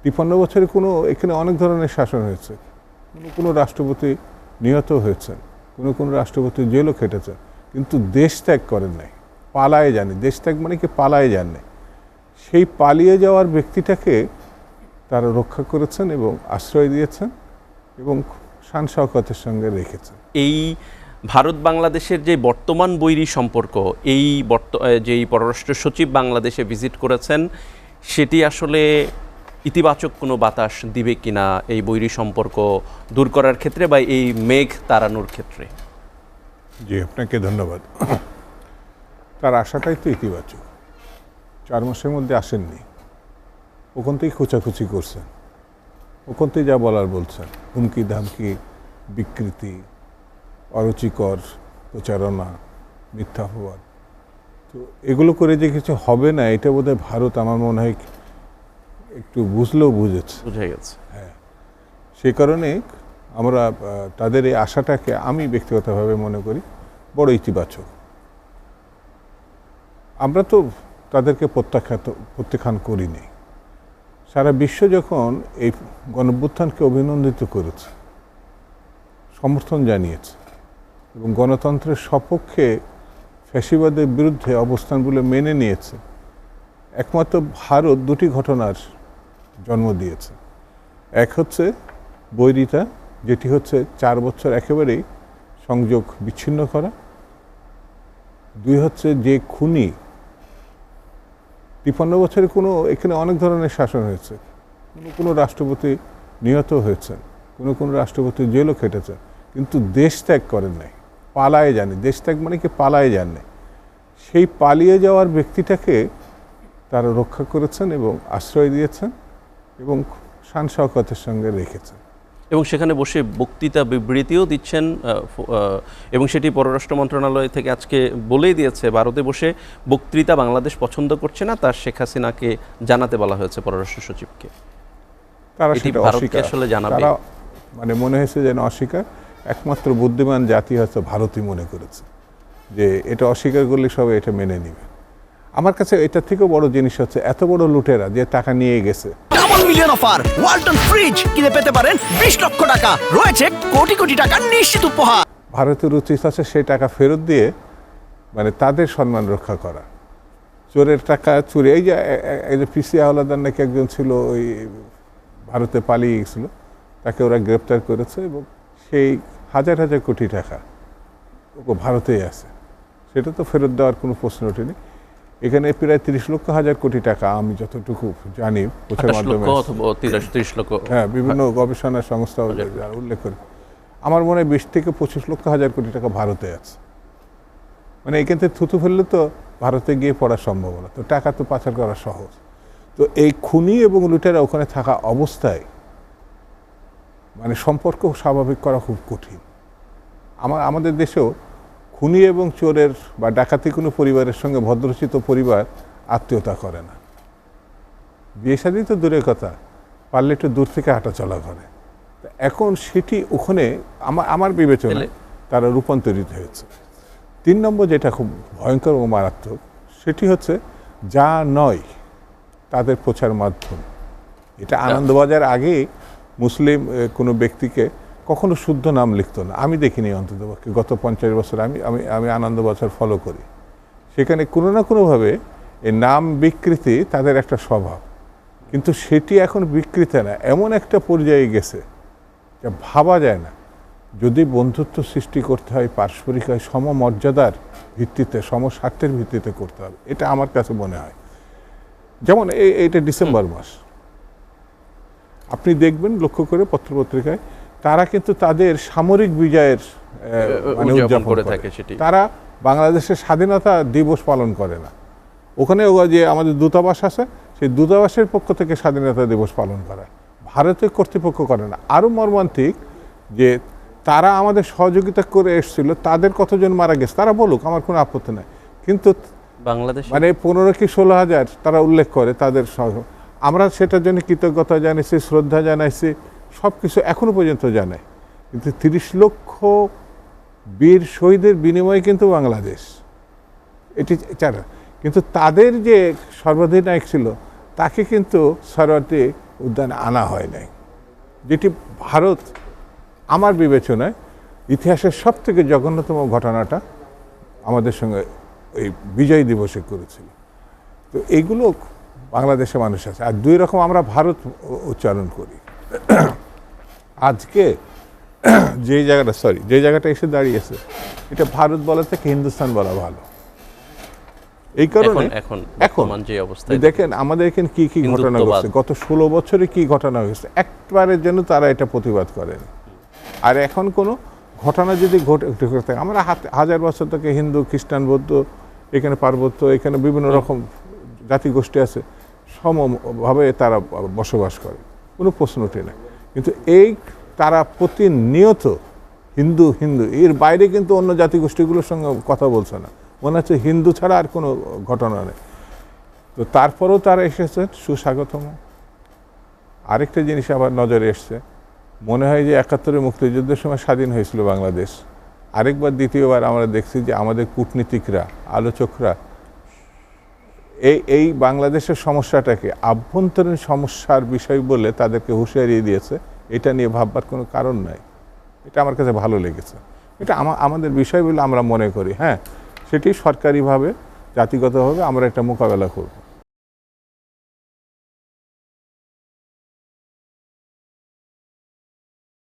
53 বছরে এখানে অনেক ধরনের শাসন হয়েছে। কোনো রাষ্ট্রপতি নিহত হয়েছেন, কোনো রাষ্ট্রপতি জেলও খেটেছেন, কিন্তু দেশ ত্যাগ করেন নাই, পালায়ে যাননি। দেশ ত্যাগ মানে কি পালায়ে যাননি। সেই পালিয়ে যাওয়ার ব্যক্তিটাকে তারা রক্ষা করেছেন এবং আশ্রয় দিয়েছেন এবং শান শওকতের সঙ্গে রেখেছেন। এই ভারত বাংলাদেশের যে বর্তমান বৈরী সম্পর্ক, যেই পররাষ্ট্র সচিব বাংলাদেশে ভিজিট করেছেন, সেটি আসলে ইতিবাচক কোনো বাতাস দিবে কিনা এই বৈরী সম্পর্ক দূর করার ক্ষেত্রে বা এই মেঘ তাড়ানোর ক্ষেত্রে? জি, আপনাকে ধন্যবাদ। তার আশাটাই তো ইতিবাচক। 4 মাসের মধ্যে আসেননি, ওখান থেকেই খোঁচাখুচি করছেন, ওখান থেকে যা বলার বলছেন, হুমকি ধামকি, বিকৃতি, অরুচিকর প্রচারণা, মিথ্যা অপবাদ। তো এগুলো করে যে কিছু হবে না, এটা বোধহয় ভারত আমার মনে হয় একটু বুঝলেও বুঝেছে, বুঝে গেছে। হ্যাঁ, সেই কারণে আমরা তাদের এই আশাটাকে আমি ব্যক্তিগতভাবে মনে করি বড় ইতিবাচক। আমরা তো তাদেরকে প্রত্যাখ্যান করিনি। সারা বিশ্ব যখন এই গণঅভ্যুত্থানকে অভিনন্দিত করেছে, সমর্থন জানিয়েছে এবং গণতন্ত্রের সপক্ষে ফ্যাসিবাদের বিরুদ্ধে অবস্থানগুলো মেনে নিয়েছে, একমাত্র ভারত 2টি ঘটনার জন্ম দিয়েছে। এক হচ্ছে বৈরিতা, যেটি হচ্ছে 4 বছর একেবারেই সংযোগ বিচ্ছিন্ন করা। 2 হচ্ছে যে খুনি, 53 বছরে এখানে অনেক ধরনের শাসন হয়েছে, কোনো রাষ্ট্রপতি নিহত হয়েছেন, কোনো রাষ্ট্রপতি জেলও খেটেছেন, কিন্তু দেশ ত্যাগ করেন নাই, পালায়ে যাননি। দেশ ত্যাগ মানে কি পালায়ে যাননি। সেই পালিয়ে যাওয়ার ব্যক্তিটাকে তারা রক্ষা করেছেন এবং আশ্রয় দিয়েছেন এবং শান শওকতের সঙ্গে রেখেছেন। এবং সেখানে বসে বক্তৃতা বিবৃতিও দিচ্ছেন, এবং সেটি পররাষ্ট্র মন্ত্রণালয় থেকে আজকে বলেই দিয়েছে, ভারতে বসে বক্তৃতা বাংলাদেশ পছন্দ করছে না, তার শেখ হাসিনাকে জানাতে বলা হয়েছে পররাষ্ট্র সচিবকে। তারা সেটা অস্বীকার, আসলে জানাবে, তারা মানে মনে হয়েছে যেন অস্বীকার। একমাত্র বুদ্ধিমান জাতি হয়তো ভারতই মনে করেছে যে এটা অস্বীকার করলে সবাই এটা মেনে নিবে। আমার কাছে এটা থেকেও বড় জিনিস হচ্ছে এত বড় লুটেরা যে টাকা নিয়ে গেছে। Double million offer, Walton fridge কিনে পেতে পারেন 20 লক্ষ টাকা, রয়েছে কোটি কোটি টাকার নিশ্চিত উপহার। ভারতের উচিত আছে সেই টাকা ফেরত দিয়ে মানে তাদের সম্মান রক্ষা করা। চোরের টাকা চুরি, এই যে পিসি হাওলাদার নাকি একজন ছিল, ওই ভারতে পালিয়ে গেছিল, তাকে ওরা গ্রেপ্তার করেছে এবং সেই হাজার হাজার কোটি টাকা ভারতেই আছে, সেটা তো ফেরত দেওয়ার কোনো প্রশ্ন ওঠেনি। এখানে প্রায় 30 লক্ষ হাজার কোটি টাকা আমি যতটুকু জানি প্রচার মাধ্যমে, হ্যাঁ, বিভিন্ন গবেষণা সংস্থা উল্লেখ করে, আমার মনে হয় 20 থেকে 25 লক্ষ হাজার কোটি টাকা ভারতে আছে। মানে এখান থেকে থুতু ফেললে তো ভারতে গিয়ে পড়ার সম্ভাবনা, তো টাকা তো পাচার করা সহজ। তো এই খুনি এবং লুটেরা ওখানে থাকা অবস্থায় মানে সম্পর্ক স্বাভাবিক করা খুব কঠিন। আমাদের দেশেও খুনি এবং চোরের বা ডাকাতি কোনো পরিবারের সঙ্গে ভদ্রচিত পরিবার আত্মীয়তা করে না। বিয়ে শাদী তো দূরের কথা, পারলে একটু দূর থেকে হাঁটা চলা করে। এখন সেটি ওখানে আমার বিবেচনায় তারা রূপান্তরিত হয়েছে। 3 নম্বর যেটা খুব ভয়ঙ্কর ও মারাত্মক, সেটি হচ্ছে যা নয় তাদের প্রচার মাধ্যম। এটা আনন্দবাজার আগে মুসলিম কোনো ব্যক্তিকে কখনো শুদ্ধ নাম লিখতো না, আমি দেখিনি অন্তত গত 50 বছর আমি আনন্দবাজার ফলো করি। সেখানে কোনো না কোনোভাবে এই নাম বিকৃতি তাদের একটা স্বভাব, কিন্তু সেটি এখন বিকৃতি না, এমন একটা পর্যায়ে গেছে যা ভাবা যায় না। যদি বন্ধুত্ব সৃষ্টি করতে হয় পারস্পরিক হয়, সমমর্যাদার ভিত্তিতে, সমস্বার্থের ভিত্তিতে করতে হবে, এটা আমার কাছে মনে হয়। যেমন এইটা ডিসেম্বর মাস, আপনি দেখবেন লক্ষ্য করে পত্রপত্রিকায় তারা কিন্তু তাদের সামরিক বিজয়ের মানে উদযাপন করে থাকে। তারা বাংলাদেশের স্বাধীনতা দিবস পালন করে না। ওখানে যে আমাদের দূতাবাস আছে, সেই দূতাবাসের পক্ষ থেকে স্বাধীনতা দিবস পালন করা, ভারতের কর্তৃপক্ষ করে না। আরও মর্মান্তিক যে তারা আমাদের সহযোগিতা করে এসেছিল, তাদের কতজন মারা গেছে তারা বলুক, আমার কোনো আপত্তি নাই, কিন্তু বাংলাদেশ মানে 15 কি 16 হাজার তারা উল্লেখ করে তাদের। আমরা সেটার জন্য কৃতজ্ঞতা জানাইছি, শ্রদ্ধা জানাইছি, সব কিছু এখনো পর্যন্ত জানাই, কিন্তু 30 লক্ষ বীর শহীদের বিনিময়ে কিন্তু বাংলাদেশ এটি চারা, কিন্তু তাদের যে সর্বাধিনায়ক ছিল তাকে কিন্তু সরওয়ার্দী উদ্যানে আনা হয় নাই, যেটি ভারত আমার বিবেচনায় ইতিহাসের সব থেকে জঘন্যতম ঘটনাটা আমাদের সঙ্গে ওই বিজয় দিবসে করেছিল। তো এইগুলো বাংলাদেশে মানুষ আছে। আর দুই রকম আমরা ভারত উচ্চারণ করি। আজকে যে জায়গাটা এসে দাঁড়িয়েছে, এটা ভারত বলা থেকে হিন্দুস্তান বলা ভালো। এই কারণে এখন যে অবস্থা দেখেন আমাদের এখানে কি কি ঘটনা ঘটছে, গত 16 বছরে কি ঘটনা হয়েছে, একবারের জন্য তারা এটা প্রতিবাদ করেন। আর এখন কোনো ঘটনা যদি ঘটে থাকে, আমরা হাজার বছর থেকে হিন্দু, খ্রিস্টান, বৌদ্ধ, এখানে পার্বত্য, এখানে বিভিন্ন রকম জাতিগোষ্ঠী আছে, সমভাবে তারা বসবাস করে, কোনো প্রশ্নটি নেই। কিন্তু এই তারা প্রতিনিয়ত হিন্দু হিন্দু, এর বাইরে কিন্তু অন্য জাতিগোষ্ঠীগুলোর সঙ্গে কথা বলছে না, মনে হচ্ছে হিন্দু ছাড়া আর কোনো ঘটনা নেই। তো তারপরেও তারা এসেছে, সুস্বাগতম। আরেকটা জিনিস আবার নজরে এসছে, মনে হয় যে 71-এর মুক্তিযুদ্ধের সময় স্বাধীন হয়েছিল বাংলাদেশ, আরেকবার দ্বিতীয়বার আমরা দেখছি যে আমাদের কূটনীতিকরা, আলোচকরা এই বাংলাদেশের সমস্যাটাকে আভ্যন্তরীণ সমস্যার বিষয় বলে তাদেরকে হুঁশিয়ারি দিয়েছে। এটা নিয়ে ভাববার কোনো কারণ নাই। এটা আমার কাছে ভালো লেগেছে। এটা আমাদের বিষয় বলে আমরা মনে করি, হ্যাঁ, সেটি সরকারিভাবে, জাতিগতভাবে আমরা একটা মোকাবেলা করব।